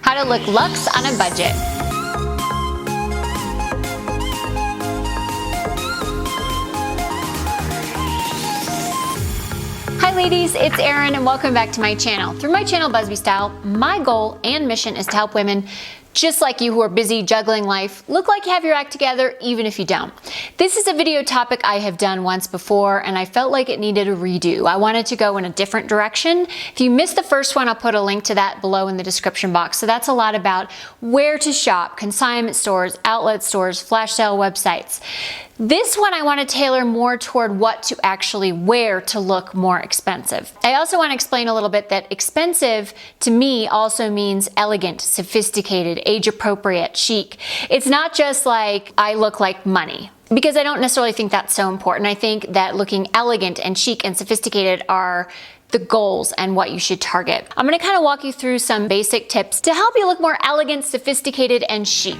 how to look luxe on a budget. Hi ladies, it's Erin and welcome back to my channel. Through my channel Busbee Style, my goal and mission is to help women just like you who are busy juggling life look like you have your act together even if you don't. This is a video topic I have done once before and I felt like it needed a redo. I wanted to go in a different direction. If you missed the first one, I'll put a link to that below in the description box. So that's a lot about where to shop, consignment stores, outlet stores, flash sale websites. This one I want to tailor more toward what to actually wear to look more expensive. I also want to explain a little bit that expensive to me also means elegant, sophisticated, age appropriate, chic. It's not just like I look like money, because I don't necessarily think that's so important. I think that looking elegant and chic and sophisticated are the goals and what you should target. I'm going to kind of walk you through some basic tips to help you look more elegant, sophisticated, and chic.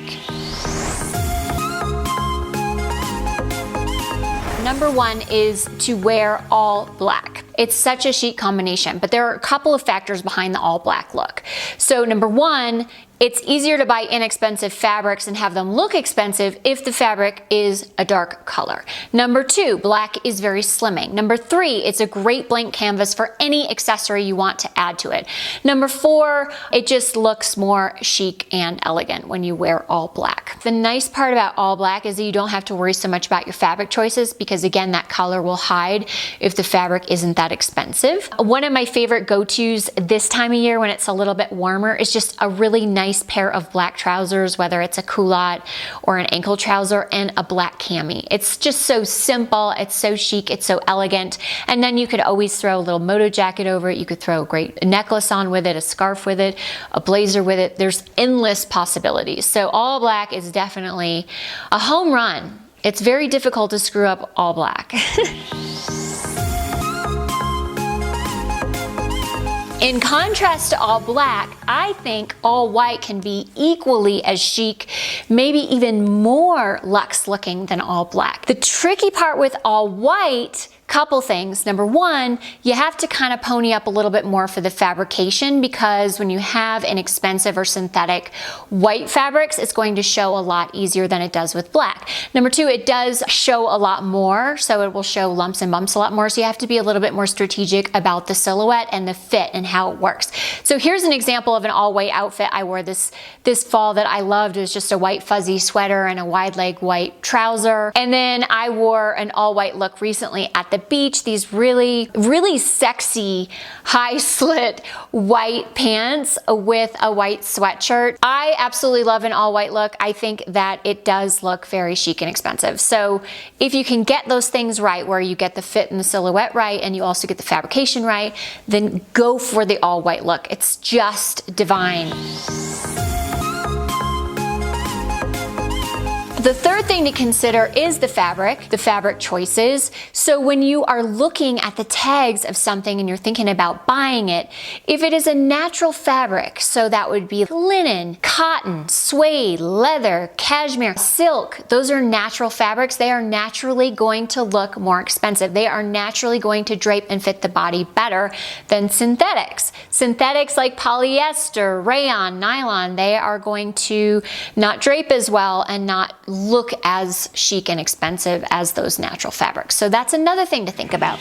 Number one is to wear all black. It's such a chic combination, but there are a couple of factors behind the all black look. So number one, it's easier to buy inexpensive fabrics and have them look expensive if the fabric is a dark color. Number two, black is very slimming. Number three, it's a great blank canvas for any accessory you want to add to it. Number four, it just looks more chic and elegant when you wear all black. The nice part about all black is that you don't have to worry so much about your fabric choices because again, that color will hide if the fabric isn't that expensive. One of my favorite go-tos this time of year when it's a little bit warmer is just a really nice pair of black trousers, whether it's a culotte or an ankle trouser, and a black cami. It's just so simple, it's so chic, it's so elegant, and then you could always throw a little moto jacket over it. You could throw a great necklace on with it, a scarf with it, a blazer with it. There's endless possibilities. So all black is definitely a home run. It's very difficult to screw up all black. In contrast to all black, I think all white can be equally as chic, maybe even more luxe looking than all black. The tricky part with all white, couple things. Number one, you have to kind of pony up a little bit more for the fabrication because when you have inexpensive or synthetic white fabrics, it's going to show a lot easier than it does with black. Number two, it does show a lot more, so it will show lumps and bumps a lot more, so you have to be a little bit more strategic about the silhouette and the fit and how it works. So here's an example of an all white outfit I wore this fall that I loved. It was just a white fuzzy sweater and a wide leg white trouser. And then I wore an all white look recently at the beach, these really, really sexy high slit white pants with a white sweatshirt. I absolutely love an all white look. I think that it does look very chic and expensive. So if you can get those things right, where you get the fit and the silhouette right, and you also get the fabrication right, then go for the all white look. It's just divine. The third thing to consider is the fabric choices. So when you are looking at the tags of something and you're thinking about buying it, if it is a natural fabric, so that would be linen, cotton, suede, leather, cashmere, silk, those are natural fabrics. They are naturally going to look more expensive. They are naturally going to drape and fit the body better than synthetics. Synthetics like polyester, rayon, nylon, they are going to not drape as well and not look as chic and expensive as those natural fabrics. So that's another thing to think about.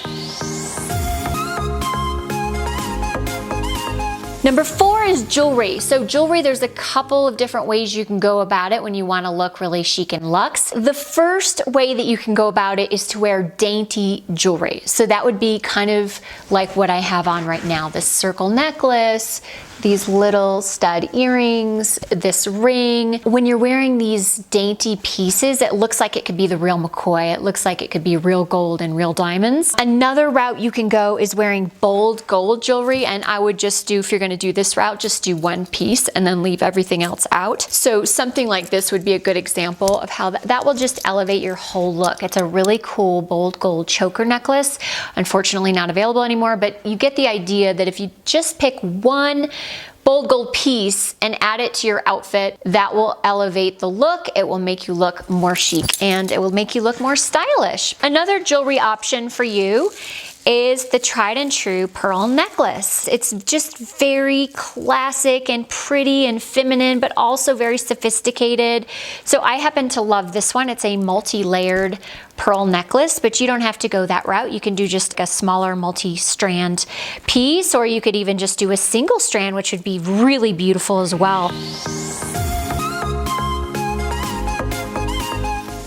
Number four is jewelry. So jewelry, there's a couple of different ways you can go about it when you want to look really chic and luxe. The first way that you can go about it is to wear dainty jewelry. So that would be kind of like what I have on right now, this circle necklace, these little stud earrings, this ring. When you're wearing these dainty pieces, it looks like it could be the real McCoy. It looks like it could be real gold and real diamonds. Another route you can go is wearing bold gold jewelry, and I would just do, if you're gonna do this route, just do one piece and then leave everything else out. So something like this would be a good example of how that will just elevate your whole look. It's a really cool bold gold choker necklace. Unfortunately not available anymore, but you get the idea that if you just pick one bold gold piece and add it to your outfit, that will elevate the look. It will make you look more chic and it will make you look more stylish. Another jewelry option for you is the tried and true pearl necklace. It's just very classic and pretty and feminine, but also very sophisticated. So I happen to love this one. It's a multi-layered pearl necklace, but you don't have to go that route. You can do just a smaller multi-strand piece, or you could even just do a single strand, which would be really beautiful as well.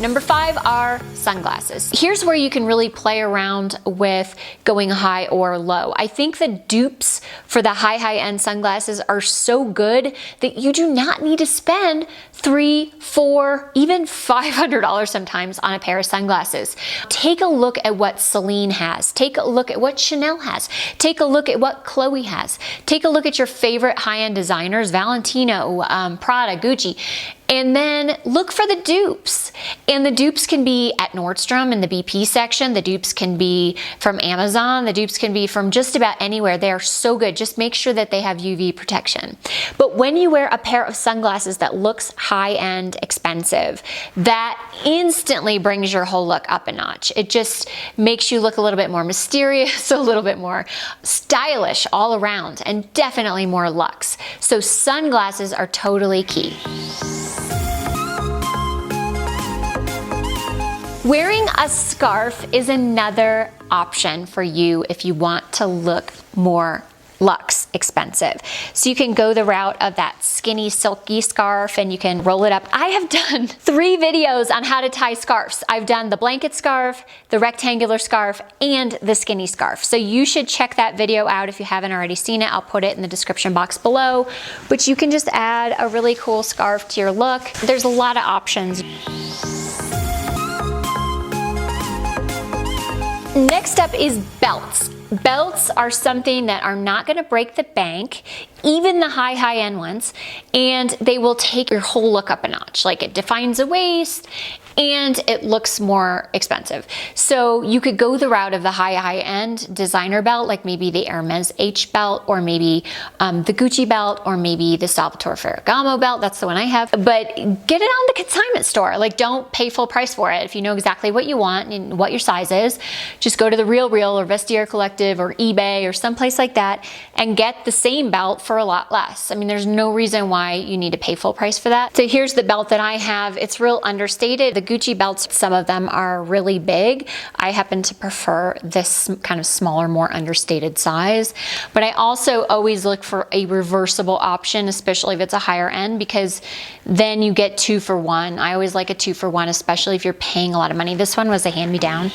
Number 5 are sunglasses. Here's where you can really play around with going high or low. I think the dupes for the high-end sunglasses are so good that you do not need to spend $300, $400, even $500 sometimes on a pair of sunglasses. Take a look at what Celine has. Take a look at what Chanel has. Take a look at what Chloe has. Take a look at your favorite high-end designers, Valentino, Prada, Gucci, and then look for the dupes. And the dupes can be at Nordstrom in the BP section. The dupes can be from Amazon. The dupes can be from just about anywhere. They are so good. Just make sure that they have UV protection. But when you wear a pair of sunglasses that looks high-end expensive, that instantly brings your whole look up a notch. It just makes you look a little bit more mysterious, a little bit more stylish all around, and definitely more luxe. So sunglasses are totally key. Wearing a scarf is another option for you if you want to look more luxe, expensive. So you can go the route of that skinny, silky scarf and you can roll it up. I have done 3 videos on how to tie scarves. I've done the blanket scarf, the rectangular scarf, and the skinny scarf. So you should check that video out if you haven't already seen it. I'll put it in the description box below. But you can just add a really cool scarf to your look. There's a lot of options. Next up is belts. Belts are something that are not going to break the bank, even the high-end ones, and they will take your whole look up a notch. Like, it defines the waist and it looks more expensive. So you could go the route of the high-end designer belt, like maybe the Hermes H belt, or maybe the Gucci belt, or maybe the Salvatore Ferragamo belt. That's the one I have. But get it on the consignment store. Like, don't pay full price for it. If you know exactly what you want and what your size is, just go to the Real or Vestiaire Collective or eBay or someplace like that and get the same belt for a lot less. I mean, there's no reason why you need to pay full price for that. So here's the belt that I have. It's real understated. The Gucci belts, some of them are really big. I happen to prefer this kind of smaller, more understated size. But I also always look for a reversible option, especially if it's a higher end, because then you get 2 for 1. I always like a 2 for 1, especially if you're paying a lot of money. This one was a hand-me-down.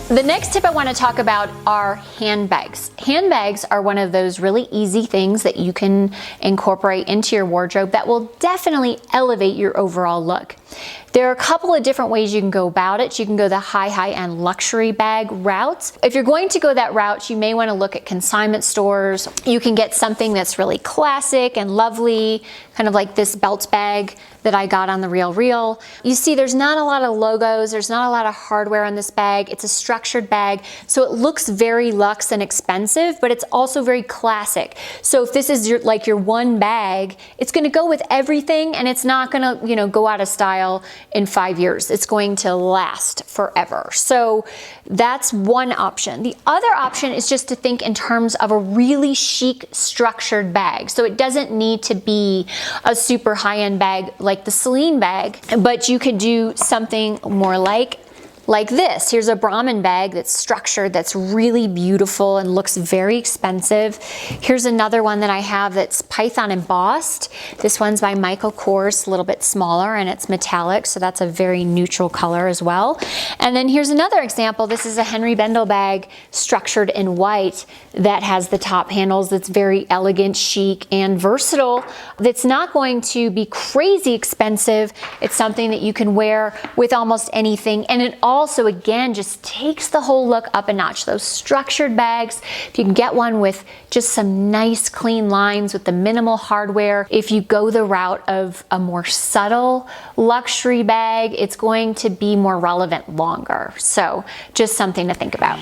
The next tip I want to talk about are handbags. Handbags are one of those really easy things that you can incorporate into your wardrobe that will definitely elevate your overall look. There are a couple of different ways you can go about it. You can go the high-end luxury bag routes. If you're going to go that route, you may want to look at consignment stores. You can get something that's really classic and lovely, kind of like this belt bag that I got on the Real. You see, there's not a lot of logos. There's not a lot of hardware on this bag. It's a structured bag, so it looks very luxe and expensive, but it's also very classic. So if this is your one bag, it's going to go with everything, and it's not going to, go out of style in 5 years. It's going to last forever. So that's one option. The other option is just to think in terms of a really chic structured bag. So it doesn't need to be a super high-end bag like the Celine bag, but you could do something more like this. Here's a Brahmin bag that's structured, that's really beautiful and looks very expensive. Here's another one that I have that's Python embossed. This one's by Michael Kors, a little bit smaller, and it's metallic, so that's a very neutral color as well. And then here's another example. This is a Henry Bendel bag structured in white that has the top handles. That's very elegant, chic, and versatile. That's not going to be crazy expensive. It's something that you can wear with almost anything, and it also, again, just takes the whole look up a notch. Those structured bags, if you can get one with just some nice clean lines with the minimal hardware, if you go the route of a more subtle luxury bag, it's going to be more relevant longer. So just something to think about.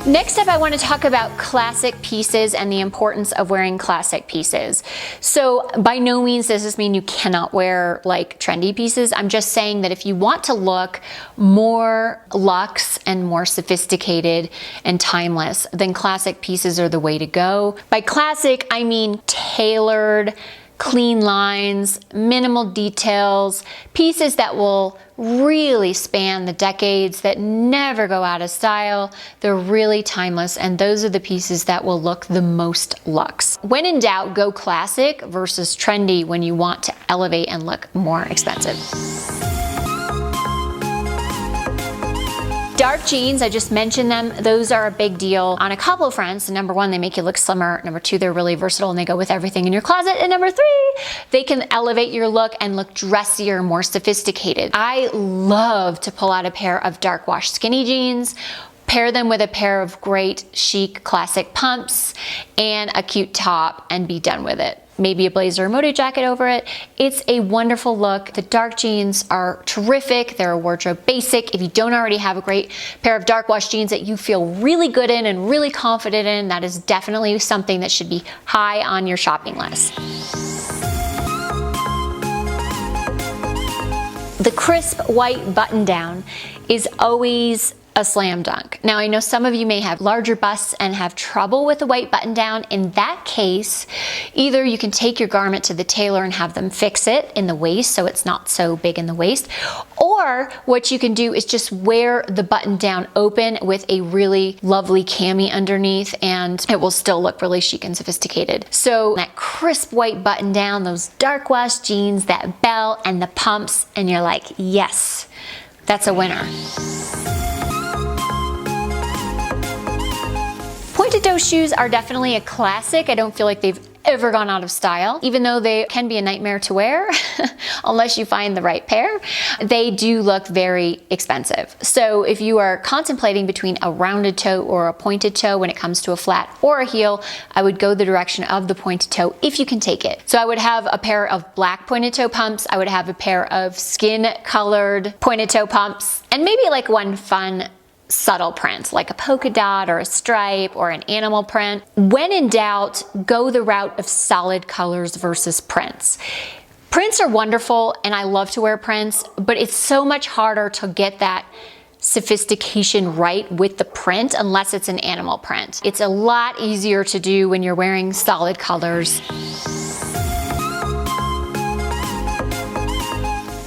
Next up, I want to talk about classic pieces and the importance of wearing classic pieces. So by no means does this mean you cannot wear like trendy pieces. I'm just saying that if you want to look more luxe and more sophisticated and timeless, then classic pieces are the way to go. By classic, I mean tailored, clean lines, minimal details, pieces that will really span the decades, that never go out of style. They're really timeless, and those are the pieces that will look the most luxe. When in doubt, go classic versus trendy when you want to elevate and look more expensive. Dark jeans, I just mentioned them. Those are a big deal on a couple of fronts. Number one, they make you look slimmer. Number two, they're really versatile and they go with everything in your closet. And number three, they can elevate your look and look dressier, more sophisticated. I love to pull out a pair of dark wash skinny jeans, pair them with a pair of great chic classic pumps and a cute top and be done with it. Maybe a blazer or moto jacket over it. It's a wonderful look. The dark jeans are terrific. They're a wardrobe basic. If you don't already have a great pair of dark wash jeans that you feel really good in and really confident in, that is definitely something that should be high on your shopping list. The crisp white button down is always a slam dunk. Now I know some of you may have larger busts and have trouble with the white button down. In that case, either you can take your garment to the tailor and have them fix it in the waist so it's not so big in the waist, or what you can do is just wear the button down open with a really lovely cami underneath and it will still look really chic and sophisticated. So that crisp white button down, those dark wash jeans, that belt and the pumps, and you're like, yes, that's a winner. Pointed toe shoes are definitely a classic. I don't feel like they've ever gone out of style, even though they can be a nightmare to wear unless you find the right pair. They do look very expensive. So if you are contemplating between a rounded toe or a pointed toe when it comes to a flat or a heel, I would go the direction of the pointed toe if you can take it. So I would have a pair of black pointed toe pumps. I would have a pair of skin colored pointed toe pumps, and maybe like one fun subtle print, like a polka dot or a stripe or an animal print. When in doubt, go the route of solid colors versus prints. Prints are wonderful and I love to wear prints, but it's so much harder to get that sophistication right with the print unless it's an animal print. It's a lot easier to do when you're wearing solid colors.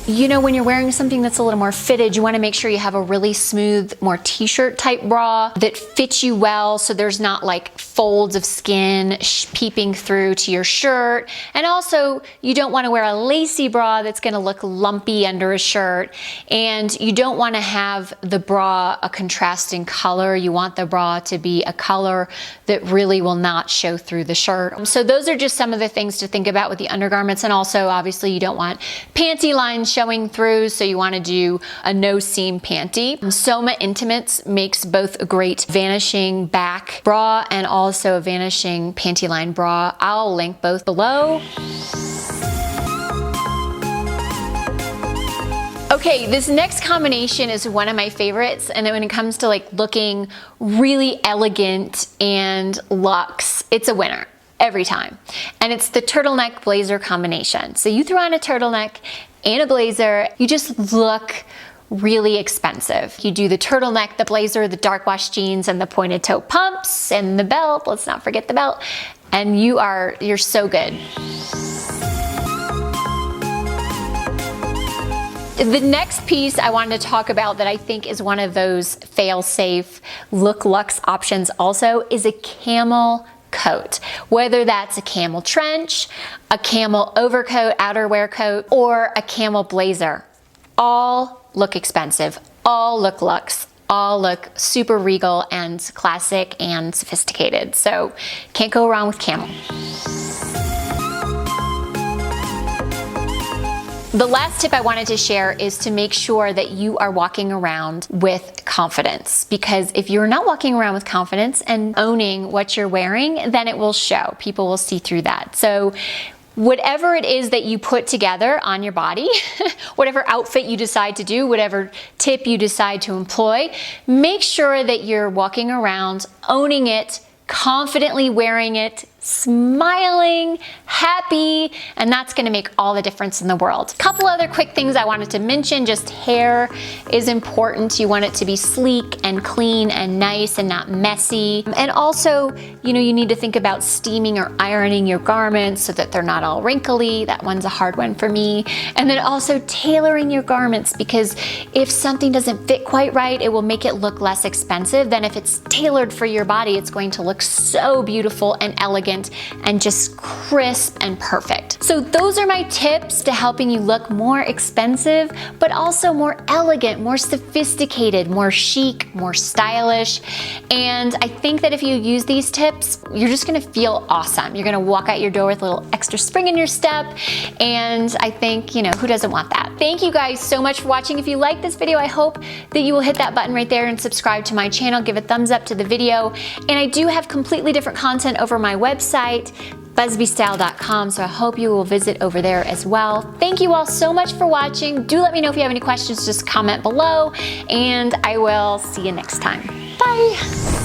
You know, when you're wearing something that's a little more fitted, you want to make sure you have a really smooth, more t-shirt type bra that fits you well so there's not like folds of skin peeping through to your shirt. And also, you don't want to wear a lacy bra that's going to look lumpy under a shirt. And you don't want to have the bra a contrasting color. You want the bra to be a color that really will not show through the shirt. So those are just some of the things to think about with the undergarments. And also, obviously, you don't want panty lines showing through, so you want to do a no seam panty. Soma Intimates makes both a great vanishing back bra and also a vanishing panty line bra. I'll link both below. Okay, this next combination is one of my favorites, and when it comes to like looking really elegant and luxe, it's a winner every time. And it's the turtleneck blazer combination. So you throw on a turtleneck and a blazer, you just look really expensive. You do the turtleneck, the blazer, the dark wash jeans, and the pointed toe pumps, and the belt, let's not forget the belt, and you're so good. The next piece I wanted to talk about that I think is one of those fail-safe look luxe options also is a camel coat. Whether that's a camel trench, a camel overcoat, outerwear coat, or a camel blazer. All look expensive, all look luxe, all look super regal and classic and sophisticated. So can't go wrong with camel. The last tip I wanted to share is to make sure that you are walking around with confidence, because if you're not walking around with confidence and owning what you're wearing, then it will show. People will see through that. So whatever it is that you put together on your body, whatever outfit you decide to do, whatever tip you decide to employ, make sure that you're walking around owning it, confidently wearing it, smiling, happy, and that's gonna make all the difference in the world. A couple other quick things I wanted to mention, just hair is important. You want it to be sleek and clean and nice and not messy. And also, you know, you need to think about steaming or ironing your garments so that they're not all wrinkly. That one's a hard one for me. And then also tailoring your garments, because if something doesn't fit quite right, it will make it look less expensive than if it's tailored for your body. It's going to look so beautiful and elegant and just crisp and perfect. So those are my tips to helping you look more expensive, but also more elegant, more sophisticated, more chic, more stylish. And I think that if you use these tips, you're just gonna feel awesome. You're gonna walk out your door with a little extra spring in your step. And I think, you know, who doesn't want that? Thank you guys so much for watching. If you like this video, I hope that you will hit that button right there and subscribe to my channel, give a thumbs up to the video. And I do have completely different content over my website, busbeestyle.com, so I hope you will visit over there as well. Thank you all so much for watching. Do let me know if you have any questions, just comment below, and I will see you next time. Bye.